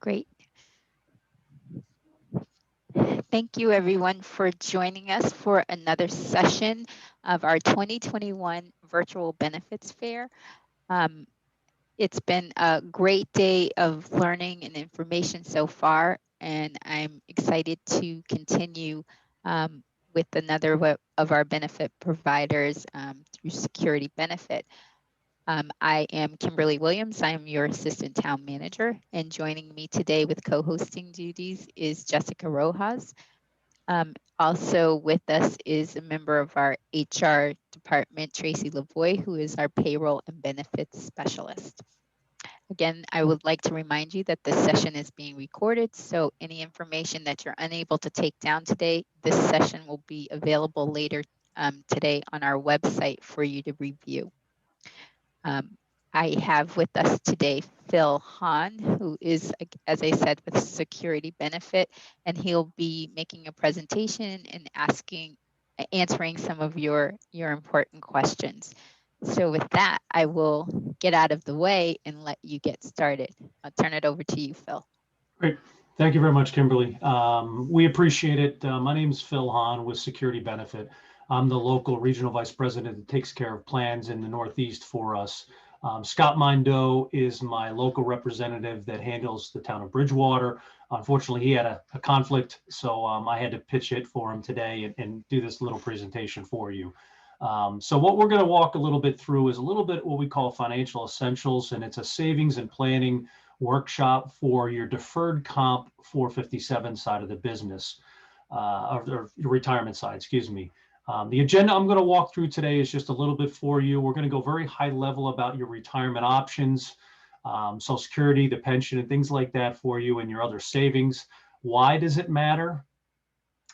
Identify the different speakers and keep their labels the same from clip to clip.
Speaker 1: Great. Thank you everyone for joining us for another session of our 2021 Virtual Benefits Fair. Um, it's been a great day of learning and information so far, and I'm excited to continue with another of our benefit providers through Security Benefit. I am Kimberly Williams. I am your Assistant Town Manager, and joining me today with co-hosting duties is Jessica Rojas. Also with us is a member of our HR department, Tracy Lavoy, who is our payroll and benefits specialist. Again, I would like to remind you that this session is being recorded, so any information that you're unable to take down today, this session will be available later today on our website for you to review. I have with us today Phil Hahn, who is, as I said, with Security Benefit, and he'll be making a presentation and answering some of your important questions. So with that, I will get out of the way and let you get started. I'll turn it over to you, Phil.
Speaker 2: Great. Thank you very much, Kimberly. We appreciate it. My name is Phil Hahn with Security Benefit. I'm the local regional vice president that takes care of plans in the Northeast for us. Scott Mindeau is my local representative that handles the town of Bridgewater. Unfortunately, he had a conflict, so I had to pitch it for him today and do this little presentation for you. So what we're going to walk a little bit through is a little bit what we call financial essentials, and it's a savings and planning workshop for your deferred comp 457 side of the business, or your retirement side, excuse me. The agenda I'm going to walk through today is just a little bit for you. We're going to go very high level about your retirement options, Social Security, the pension, and things like that for you, and your other savings. Why does it matter?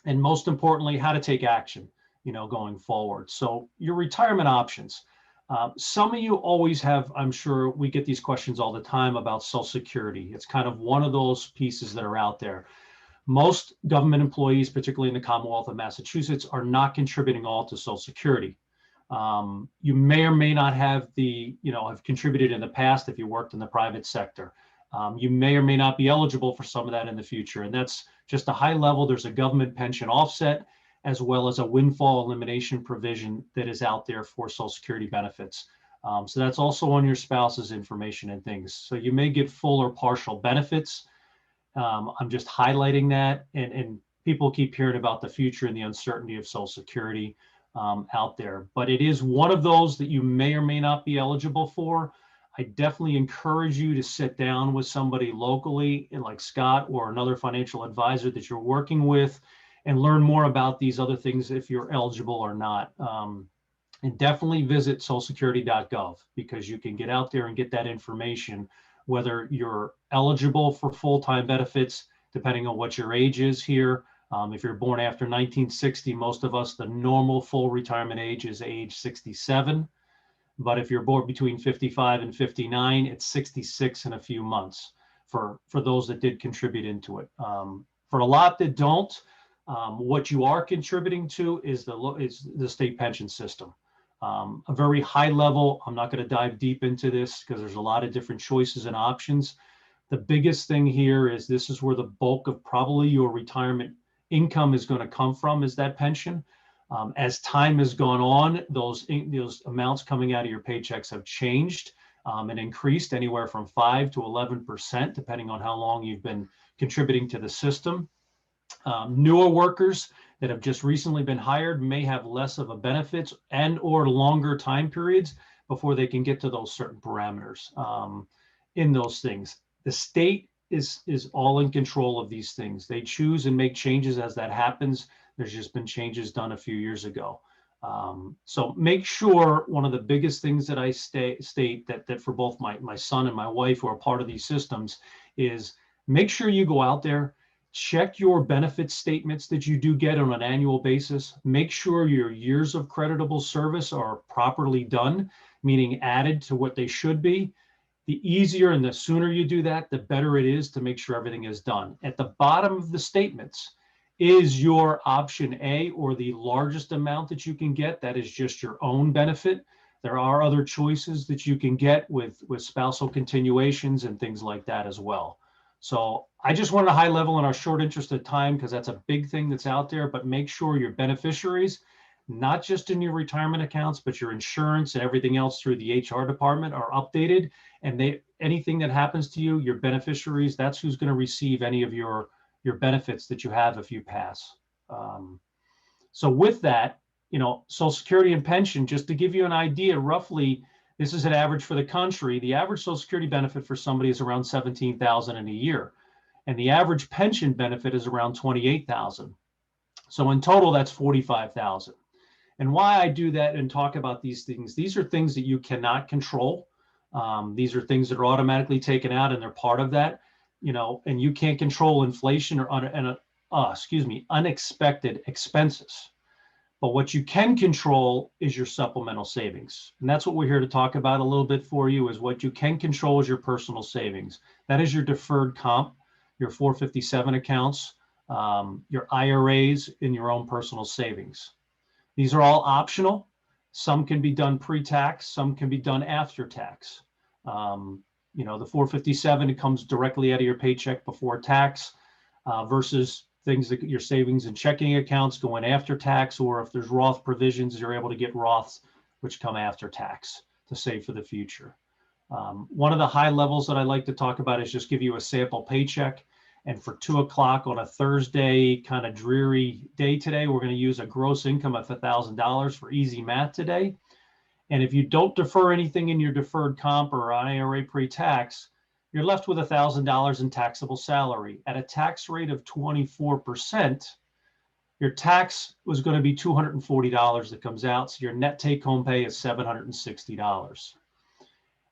Speaker 2: And most importantly, how to take action, going forward. So your retirement options. Some of you always have, I'm sure we get these questions all the time about Social Security. It's kind of one of those pieces that are out there. Most government employees, particularly in the Commonwealth of Massachusetts, are not contributing all to Social Security. You may or may not have have contributed in the past if you worked in the private sector. You may or may not be eligible for some of that in the future. And that's just a high level. There's a government pension offset, as well as a windfall elimination provision that is out there for Social Security benefits. So that's also on your spouse's information and things. So you may get full or partial benefits. I'm just highlighting that, and people keep hearing about the future and the uncertainty of Social Security out there. But it is one of those that you may or may not be eligible for. I definitely encourage you to sit down with somebody locally, like Scott or another financial advisor that you're working with, and learn more about these other things if you're eligible or not. And definitely visit socialsecurity.gov, because you can get out there and get that information, whether you're eligible for full-time benefits, depending on what your age is here. If you're born after 1960, most of us, the normal full retirement age is age 67. But if you're born between 55 and 59, it's 66 in a few months for those that did contribute into it. For a lot that don't, what you are contributing to is the state pension system. A very high level. I'm not going to dive deep into this because there's a lot of different choices and options. The biggest thing here is this is where the bulk of probably your retirement income is going to come from, is that pension. As time has gone on, those amounts coming out of your paychecks have changed and increased anywhere from 5 to 11%, depending on how long you've been contributing to the system. Newer workers that have just recently been hired may have less of a benefits and or longer time periods before they can get to those certain parameters in those things. The state is all in control of these things. They choose and make changes as that happens. There's just been changes done a few years ago. So make sure, one of the biggest things that I state that for both my son and my wife who are part of these systems is make sure you go out there, check your benefit statements that you do get on an annual basis. Make sure your years of creditable service are properly done, meaning added to what they should be. The easier and the sooner you do that, the better it is to make sure everything is done. At the bottom of the statements is your option A, or the largest amount that you can get. That is just your own benefit. There are other choices that you can get with spousal continuations and things like that as well. So I just wanted a high level in our short interest of time, because that's a big thing that's out there. But make sure your beneficiaries, not just in your retirement accounts, but your insurance and everything else through the HR department, are updated. And anything that happens to you, your beneficiaries, that's who's going to receive any of your benefits that you have if you pass. So with that, Social Security and pension, just to give you an idea, roughly, this is an average for the country. The average Social Security benefit for somebody is around $17,000 in a year, and the average pension benefit is around $28,000. So in total, that's $45,000. And why I do that and talk about these are things that you cannot control. These are things that are automatically taken out, and they're part of that. And you can't control inflation or unexpected expenses. But what you can control is your supplemental savings. And that's what we're here to talk about a little bit for you, is what you can control is your personal savings. That is your deferred comp, your 457 accounts, your IRAs, and your own personal savings. These are all optional. Some can be done pre-tax, some can be done after tax. The 457, it comes directly out of your paycheck before tax, versus things that your savings and checking accounts going after tax, or if there's Roth provisions, you're able to get Roths, which come after tax to save for the future. One of the high levels that I like to talk about is just give you a sample paycheck. And for 2 o'clock on a Thursday, kind of dreary day today, we're going to use a gross income of $1,000 for easy math today. And if you don't defer anything in your deferred comp or IRA pre-tax, you're left with $1,000 in taxable salary. At a tax rate of 24%, your tax was going to be $240 that comes out. So your net take-home pay is $760.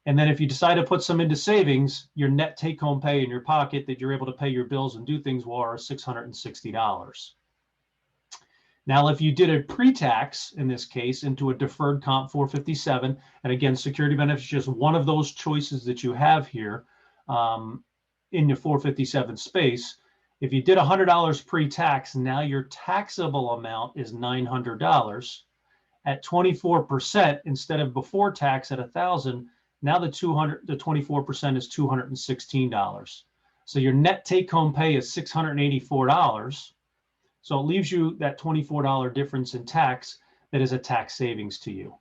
Speaker 2: And then if you decide to put some into savings, your net take-home pay in your pocket that you're able to pay your bills and do things with are $660. Now, if you did a pre-tax, in this case, into a deferred comp 457, and again, security benefits is just one of those choices that you have here in your 457 space. If you did $100 pre-tax, now your taxable amount is $900. At 24%, instead of before tax at $1,000, now the 24% is $216. So your net take-home pay is $684. So it leaves you that $24 difference in tax that is a tax savings to you.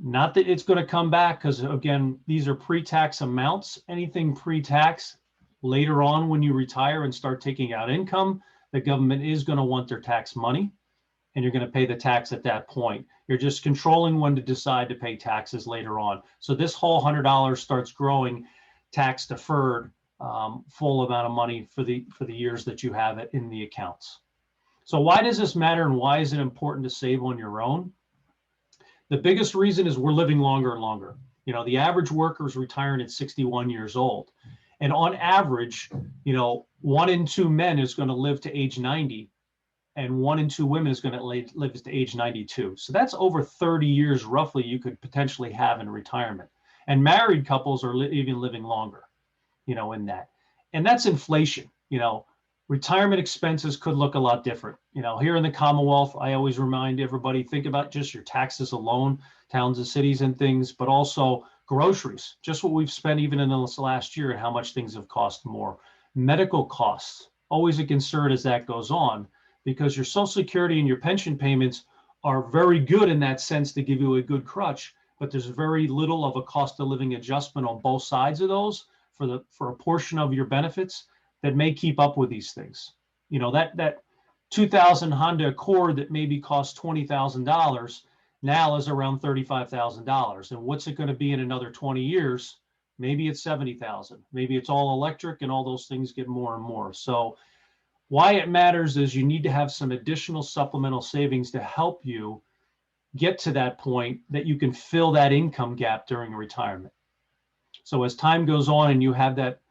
Speaker 2: Not that it's going to come back, because again, these are pre-tax amounts. Anything pre-tax later on when you retire and start taking out income, the government is going to want their tax money, and you're going to pay the tax at that point. You're just controlling when to decide to pay taxes later on. So this whole $100 starts growing tax deferred, full amount of money for the years that you have it in the accounts. So why does this matter, and why is it important to save on your own? The biggest reason is we're living longer and longer. The average worker is retiring at 61 years old. And on average, 1 in 2 men is going to live to age 90, and 1 in 2 women is going to live to age 92. So that's over 30 years roughly you could potentially have in retirement. And married couples are even living longer, in that. And that's inflation. Retirement expenses could look a lot different. Here in the Commonwealth, I always remind everybody, think about just your taxes alone, towns and cities and things, but also groceries, just what we've spent even in this last year and how much things have cost more. Medical costs, always a concern as that goes on, because your Social Security and your pension payments are very good in that sense to give you a good crutch, but there's very little of a cost of living adjustment on both sides of those for a portion of your benefits that may keep up with these things. That 2000 Honda Accord that maybe cost $20,000 now is around $35,000. And what's it going to be in another 20 years? Maybe it's 70,000. Maybe it's all electric, and all those things get more and more. So why it matters is you need to have some additional supplemental savings to help you get to that point that you can fill that income gap during retirement. So as time goes on and you have that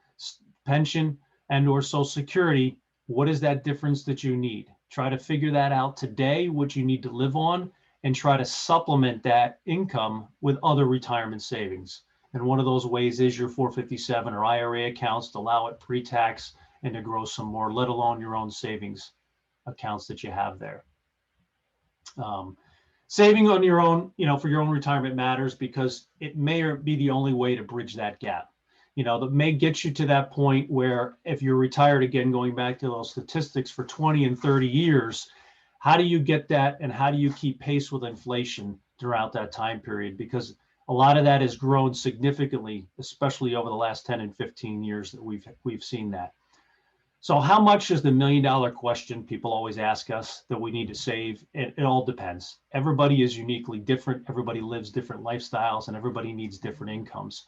Speaker 2: pension and or Social Security, what is that difference that you need? Try to figure that out today, what you need to live on, and try to supplement that income with other retirement savings. And one of those ways is your 457 or IRA accounts to allow it pre-tax and to grow some more, let alone your own savings accounts that you have there. Saving on your own, for your own retirement matters, because it may be the only way to bridge that gap. that may get you to that point where if you're retired, again, going back to those statistics for 20 and 30 years, how do you get that and how do you keep pace with inflation throughout that time period? Because a lot of that has grown significantly, especially over the last 10 and 15 years that we've seen that. So how much is the $1 million question people always ask us that we need to save? It all depends. Everybody is uniquely different. Everybody lives different lifestyles and everybody needs different incomes.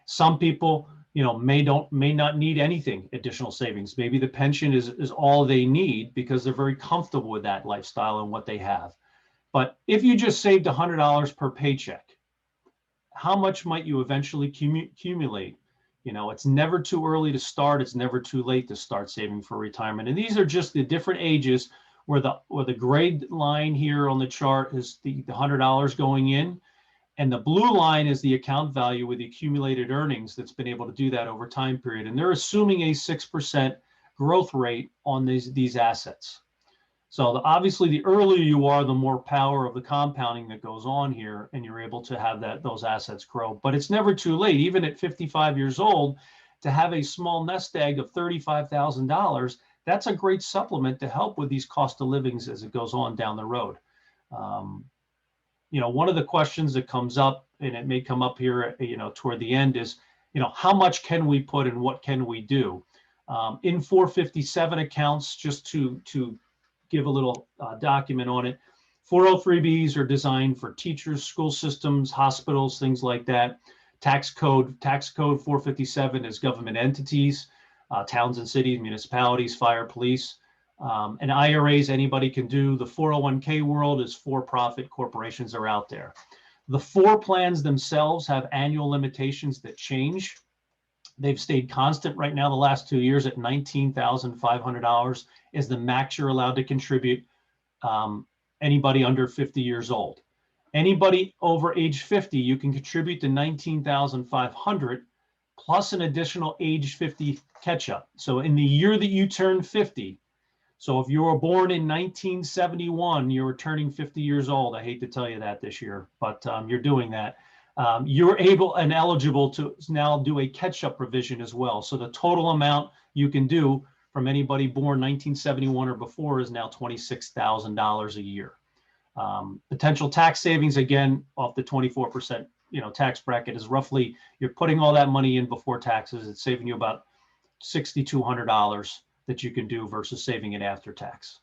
Speaker 2: Some people, may not need anything additional savings. Maybe the pension is all they need because they're very comfortable with that lifestyle and what they have. But if you just saved $100 per paycheck, how much might you eventually accumulate? It's never too early to start. It's never too late to start saving for retirement. And these are just the different ages where the gray line here on the chart is the $100 going in. And the blue line is the account value with the accumulated earnings that's been able to do that over time period. And they're assuming a 6% growth rate on these assets. So obviously, the earlier you are, the more power of the compounding that goes on here, and you're able to have those assets grow. But it's never too late, even at 55 years old, to have a small nest egg of $35,000. That's a great supplement to help with these cost of livings as it goes on down the road. One of the questions that comes up, and it may come up here, toward the end, is, how much can we put and what can we do? In 457 accounts, just to give a little document on it. 403Bs are designed for teachers, school systems, hospitals, things like that. Tax code 457 is government entities, towns and cities, municipalities, fire, police. And IRAs, anybody can do. The 401k world is for-profit corporations are out there. The four plans themselves have annual limitations that change. They've stayed constant right now the last 2 years at $19,500 is the max you're allowed to contribute. Anybody under 50 years old. Anybody over age 50, you can contribute to $19,500 plus an additional age 50 catch-up. So in the year that you turn 50, so if you were born in 1971, you're turning 50 years old. I hate to tell you that this year, but you're doing that. You're able and eligible to now do a catch-up provision as well. So the total amount you can do from anybody born 1971 or before is now $26,000 a year. Potential tax savings, again, off the 24% tax bracket is roughly, you're putting all that money in before taxes. It's saving you about $6,200 that you can do versus saving it after tax.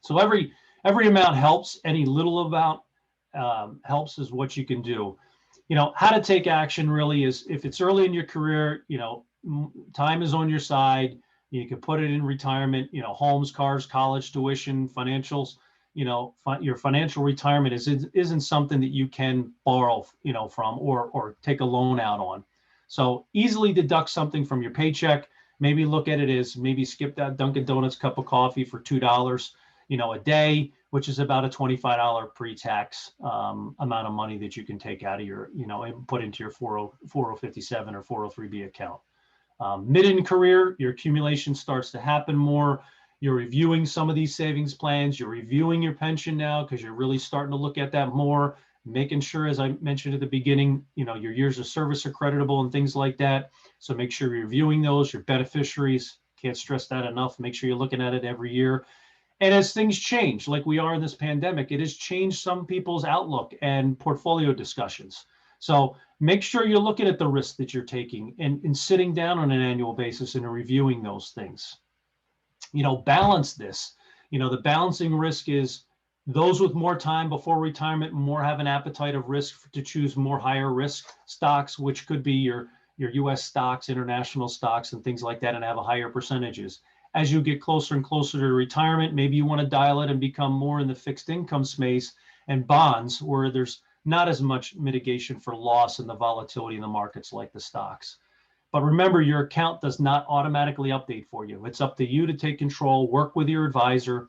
Speaker 2: So every amount helps. Any little amount helps is what you can do. How to take action really is, if it's early in your career, time is on your side. You can put it in retirement, homes, cars, college tuition, financials, your financial retirement isn't something that you can borrow, from or take a loan out on. So easily deduct something from your paycheck. Maybe look at it as maybe skip that Dunkin' Donuts cup of coffee for $2, a day, which is about a $25 pre-tax amount of money that you can take out of your, and put into your 4057 or 403B account. Mid in career, your accumulation starts to happen more. You're reviewing some of these savings plans. You're reviewing your pension now because you're really starting to look at that more, making sure, as I mentioned at the beginning, your years of service are creditable and things like that. So make sure you're reviewing those, your beneficiaries. Can't stress that enough. Make sure you're looking at it every year. And as things change, like we are in this pandemic, it has changed some people's outlook and portfolio discussions. So make sure you're looking at the risks that you're taking and sitting down on an annual basis and reviewing those things. Balance this. The balancing risk is those with more time before retirement more have an appetite of risk to choose more higher risk stocks, which could be your US stocks, international stocks, and things like that, and have a higher percentages. As you get closer and closer to retirement, maybe you want to dial it and become more in the fixed income space and bonds where there's not as much mitigation for loss and the volatility in the markets like the stocks. But remember, your account does not automatically update for you. It's up to you to take control, work with your advisor.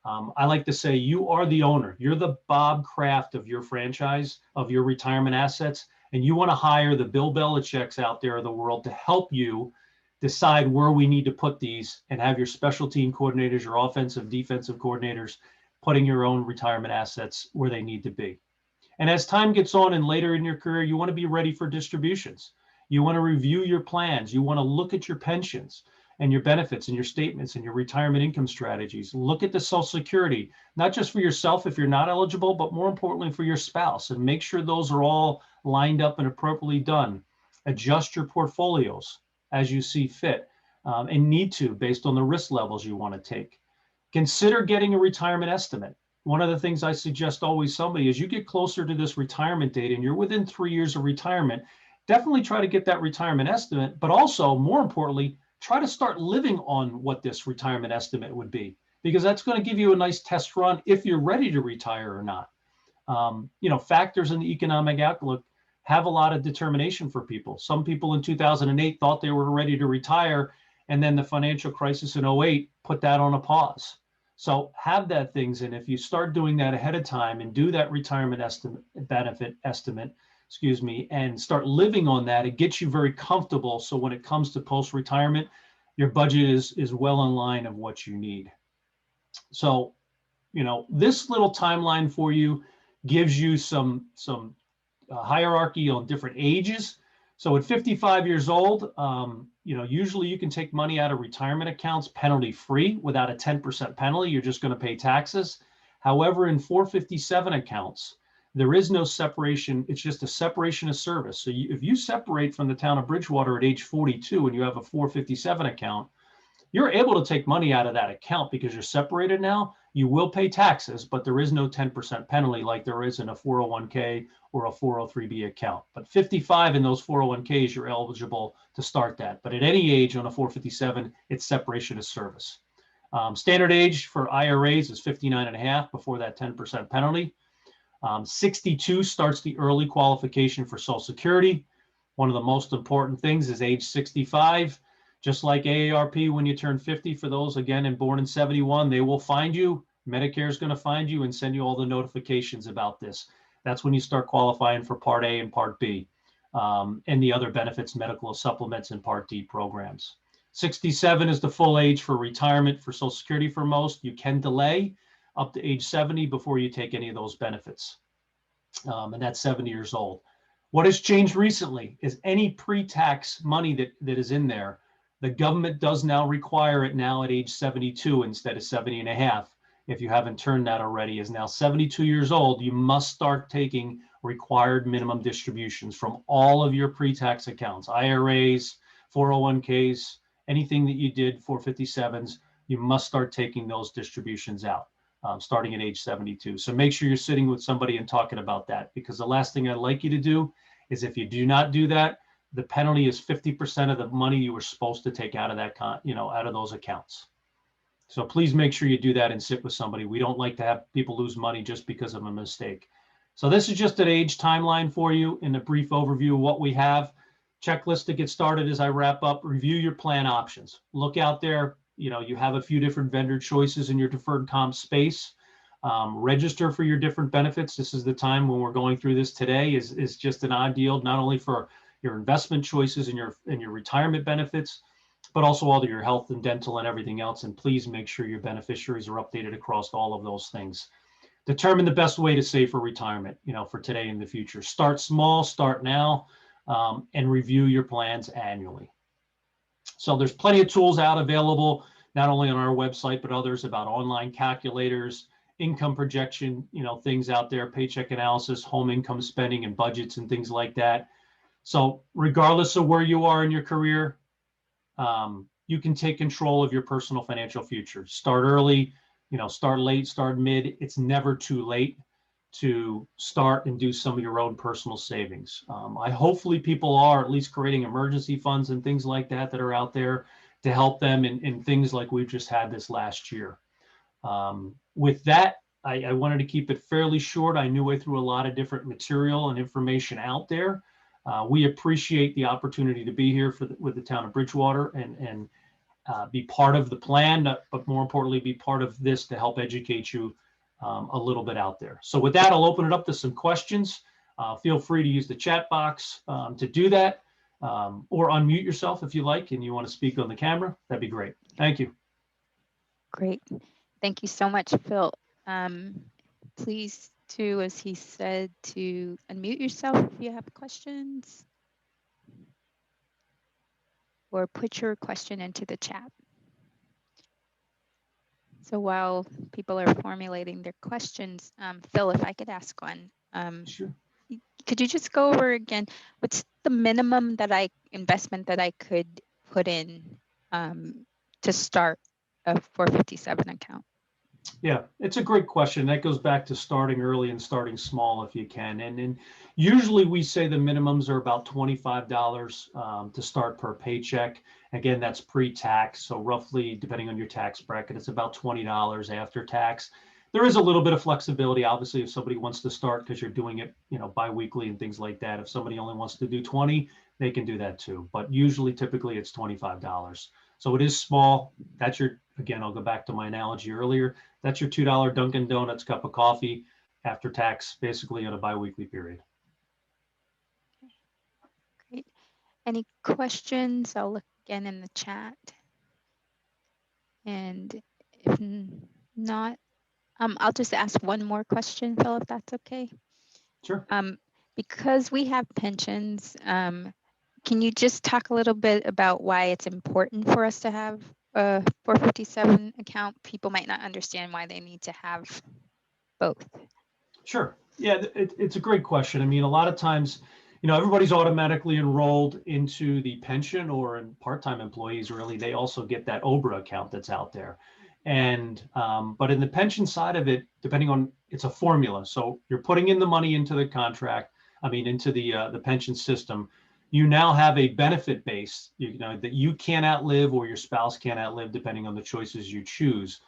Speaker 2: I like to say you are the owner. You're the Bob Kraft of your franchise, of your retirement assets, and you want to hire the Bill Belichick's out there of the world to help you decide where we need to put these and have your special team coordinators, your offensive, defensive coordinators, putting your own retirement assets where they need to be. And as time gets on and later in your career, you want to be ready for distributions. You want to review your plans. You want to look at your pensions and your benefits and your statements and your retirement income strategies. Look at the Social Security, not just for yourself if you're not eligible, but more importantly for your spouse, and make sure those are all lined up and appropriately done. Adjust your portfolios as you see fit, and need to based on the risk levels you want to take. Consider getting a retirement estimate. One of the things I suggest always somebody is you get closer to this retirement date and you're within 3 years of retirement, definitely try to get that retirement estimate, but also more importantly, try to start living on what this retirement estimate would be, because that's going to give you a nice test run if you're ready to retire or not. Factors in the economic outlook have a lot of determination for people. Some people in 2008 thought they were ready to retire, and then the financial crisis in '08 put that on a pause. So have that things, and if you start doing that ahead of time and do that retirement estimate, benefit estimate, excuse me, and start living on that, it gets you very comfortable. So when it comes to post-retirement, your budget is well in line of what you need. So, this little timeline for you gives you some hierarchy on different ages. So at 55 years old, usually you can take money out of retirement accounts penalty free without a 10% penalty. You're just going to pay taxes. However, in 457 accounts, there is no separation. It's just a separation of service. So if you separate from the town of Bridgewater at age 42 and you have a 457 account, you're able to take money out of that account because you're separated now. You will pay taxes, but there is no 10% penalty like there is in a 401k or a 403b account. But 55 in those 401ks, you're eligible to start that. But at any age on a 457, it's separation of service. Standard age for IRAs is 59 and a half before that 10% penalty. 62 starts the early qualification for Social Security. One of the most important things is age 65. Just like AARP, when you turn 50, for those, again, and born in 71, they will find you. Medicare is going to find you and send you all the notifications about this. That's when you start qualifying for Part A and Part B, and the other benefits, medical supplements, and Part D programs. 67 is the full age for retirement for Social Security for most. You can delay up to age 70 before you take any of those benefits, and that's 70 years old. What has changed recently is any pre-tax money that is in there, the government does now require it now at age 72 instead of 70 and a half. If you haven't turned that already, is now 72 years old, you must start taking required minimum distributions from all of your pre-tax accounts, IRAs, 401ks, anything that you did, 457s, you must start taking those distributions out, starting at age 72. So make sure you're sitting with somebody and talking about that, because the last thing I'd like you to do is, if you do not do that, the penalty is 50% of the money you were supposed to take out of that, out of those accounts. So please make sure you do that and sit with somebody. We don't like to have people lose money just because of a mistake. So this is just an age timeline for you in a brief overview of what we have. Checklist to get started as I wrap up. Review your plan options. Look out there. You have a few different vendor choices in your deferred comp space. Register for your different benefits. This is the time when we're going through this today is just an ideal, not only for your investment choices and your retirement benefits, but also all of your health and dental and everything else. And please make sure your beneficiaries are updated across all of those things. Determine the best way to save for retirement, for today and the future. Start small, start now, and review your plans annually. So there's plenty of tools out available, not only on our website, but others, about online calculators, income projection, things out there, paycheck analysis, home income spending and budgets and things like that. So regardless of where you are in your career, you can take control of your personal financial future. Start early, start late, start mid. It's never too late to start and do some of your own personal savings. Hopefully people are at least creating emergency funds and things like that are out there to help them in things like we've just had this last year. With that, I wanted to keep it fairly short. I knew I threw a lot of different material and information out there. We appreciate the opportunity to be here with the town of Bridgewater and be part of the plan, but more importantly, be part of this to help educate you a little bit out there. So with that, I'll open it up to some questions. Feel free to use the chat box to do that, or unmute yourself if you like and you want to speak on the camera. That'd be great. Thank you.
Speaker 1: Great. Thank you so much, Phil. Please, too, as he said, to unmute yourself if you have questions. or put your question into the chat. So while people are formulating their questions, Phil, if I could ask one,
Speaker 2: Sure.
Speaker 1: could you just go over again, what's the minimum investment that I could put in to start a 457 account?
Speaker 2: Yeah, it's a great question. That goes back to starting early and starting small if you can. And usually we say the minimums are about $25 to start per paycheck. Again, that's pre-tax. So roughly, depending on your tax bracket, it's about $20 after tax. There is a little bit of flexibility, obviously, if somebody wants to start because you're doing it, biweekly and things like that. If somebody only wants to do 20, they can do that too. But usually, typically, it's $25. So it is small. That's again, I'll go back to my analogy earlier. That's your $2 Dunkin' Donuts cup of coffee after tax, basically on a biweekly period.
Speaker 1: Great. Any questions? I'll look again in the chat. And if not, I'll just ask one more question, Phil, if that's okay.
Speaker 2: Sure.
Speaker 1: Because we have pensions, can you just talk a little bit about why it's important for us to have a 457 account? People might not understand why they need to have both.
Speaker 2: Sure. Yeah, it's a great question. I mean, a lot of times, everybody's automatically enrolled into the pension, or in part-time employees, really, they also get that OBRA account that's out there. And but in the pension side of it, depending on, it's a formula. So you're putting in the money into the contract, into the pension system. You now have a benefit base, that you can't outlive or your spouse can't outlive, depending on the choices you choose.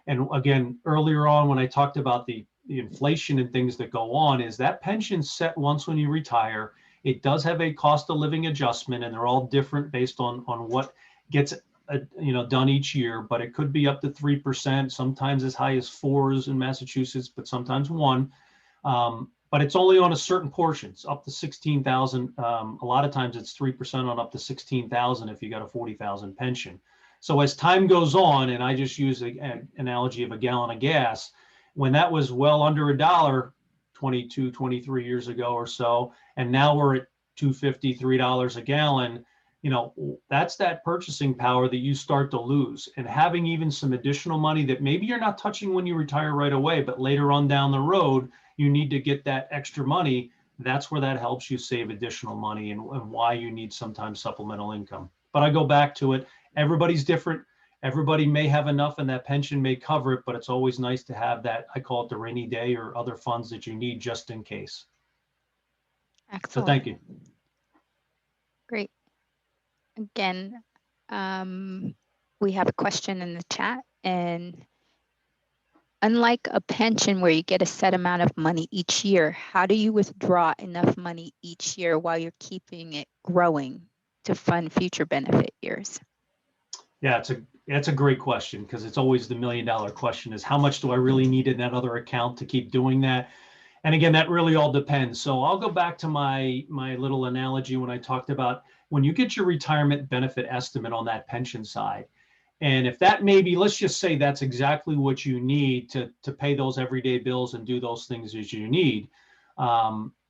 Speaker 2: And again, earlier on, when I talked about the inflation and things that go on, is that pension set once when you retire. It does have a cost of living adjustment, and they're all different based on what gets done each year. But it could be up to 3%, sometimes as high as 4s in Massachusetts, but sometimes 1. But it's only on a certain portion. It's up to 16,000. A lot of times it's 3% on up to 16,000 if you got a 40,000 pension. So as time goes on, and I just use an analogy of a gallon of gas, when that was well under $1 22, 23 years ago or so, and now we're at $2.50, $3 a gallon, that's that purchasing power that you start to lose. And having even some additional money that maybe you're not touching when you retire right away, but later on down the road, you need to get that extra money. That's where that helps you save additional money, and why you need sometimes supplemental income. But I go back to it. Everybody's different. Everybody may have enough and that pension may cover it, but it's always nice to have that, I call it the rainy day, or other funds that you need just in case.
Speaker 1: Excellent.
Speaker 2: So thank you.
Speaker 1: Great. Again, we have a question in the chat, and unlike a pension where you get a set amount of money each year, how do you withdraw enough money each year while you're keeping it growing to fund future benefit years?
Speaker 2: Yeah, it's a great question, because it's always the $1 million question, is how much do I really need in that other account to keep doing that? And again, that really all depends. So I'll go back to my little analogy when I talked about when you get your retirement benefit estimate on that pension side. And if that maybe, let's just say that's exactly what you need to pay those everyday bills and do those things as you need.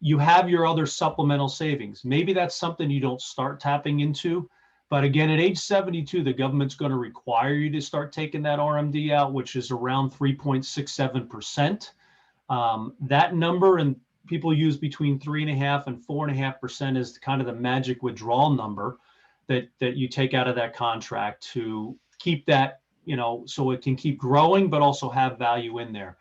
Speaker 2: You have your other supplemental savings. Maybe that's something you don't start tapping into. But again, at age 72, the government's going to require you to start taking that RMD out, which is around 3.67%. That number, and people use between 3.5% and 4.5% is kind of the magic withdrawal number that you take out of that contract to keep that, so it can keep growing, but also have value in there.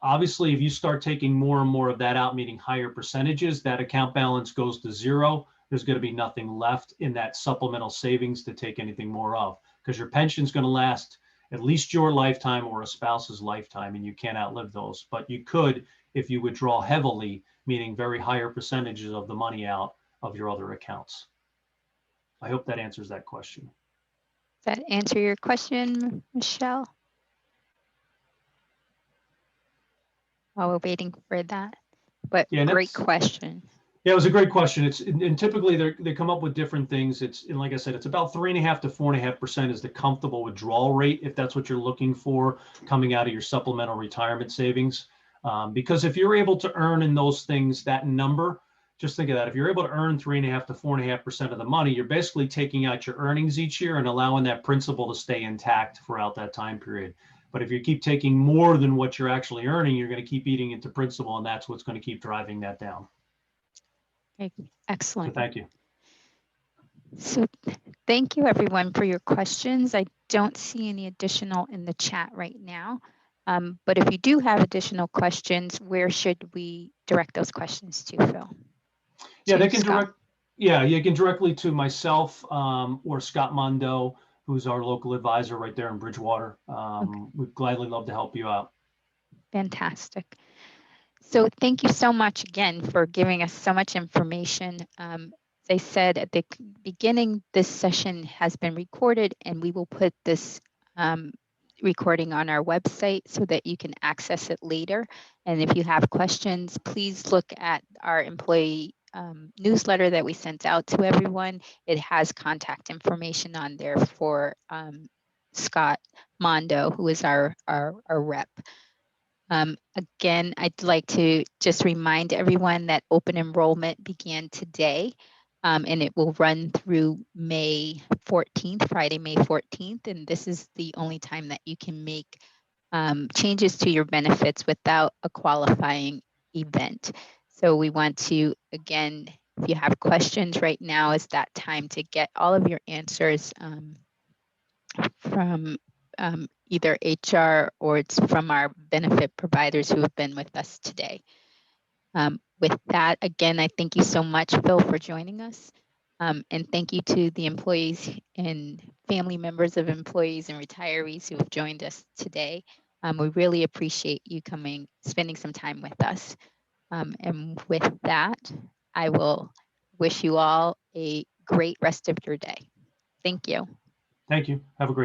Speaker 2: Obviously, if you start taking more and more of that out, meaning higher percentages, that account balance goes to zero. There's going to be nothing left in that supplemental savings to take anything more of, because your pension is going to last at least your lifetime or a spouse's lifetime, and you can't outlive those. But you could, if you withdraw heavily, meaning very higher percentages of the money out of your other accounts. I hope that answers that question.
Speaker 1: Does that answer your question, Michelle? While we're waiting for that, but yeah, great question.
Speaker 2: Yeah, it was a great question. And typically they come up with different things. And like I said, it's about 3.5% to 4.5% is the comfortable withdrawal rate, if that's what you're looking for coming out of your supplemental retirement savings. Because if you're able to earn in those things, that number just think of that. If you're able to earn 3.5 to 4.5% of the money, you're basically taking out your earnings each year and allowing that principal to stay intact throughout that time period. But if you keep taking more than what you're actually earning, you're going to keep eating into principal, and that's what's going to keep driving that down.
Speaker 1: Okay,
Speaker 2: So
Speaker 1: excellent.
Speaker 2: thank you.
Speaker 1: So thank you everyone for your questions. I don't see any additional in the chat right now. But if you do have additional questions, where should we direct those questions to, Phil?
Speaker 2: Yeah, they
Speaker 1: To
Speaker 2: can
Speaker 1: Scott?
Speaker 2: direct. Yeah, you can directly to myself or Scott Mondo, who's our local advisor right there in Bridgewater.
Speaker 1: Okay,
Speaker 2: We'd gladly love to help you out.
Speaker 1: fantastic. So thank you so much again for giving us so much information. As I said at the beginning, this session has been recorded and we will put this recording on our website so that you can access it later. And if you have questions, please look at our employee newsletter that we sent out to everyone. It has contact information on there for Scott Mondo, who is our rep. Again, I'd like to just remind everyone that open enrollment began today, and it will run through May 14th, Friday, May 14th. And this is the only time that you can make changes to your benefits without a qualifying event. So we want to, again, if you have questions right now, is that time to get all of your answers from either HR or it's from our benefit providers who have been with us today. With that, again, I thank you so much, Phil, for joining us. And thank you to the employees and family members of employees and retirees who have joined us today. We really appreciate you coming, spending some time with us. And with that, I will wish you all a great rest of your day. Thank you.
Speaker 2: Thank you. Have a great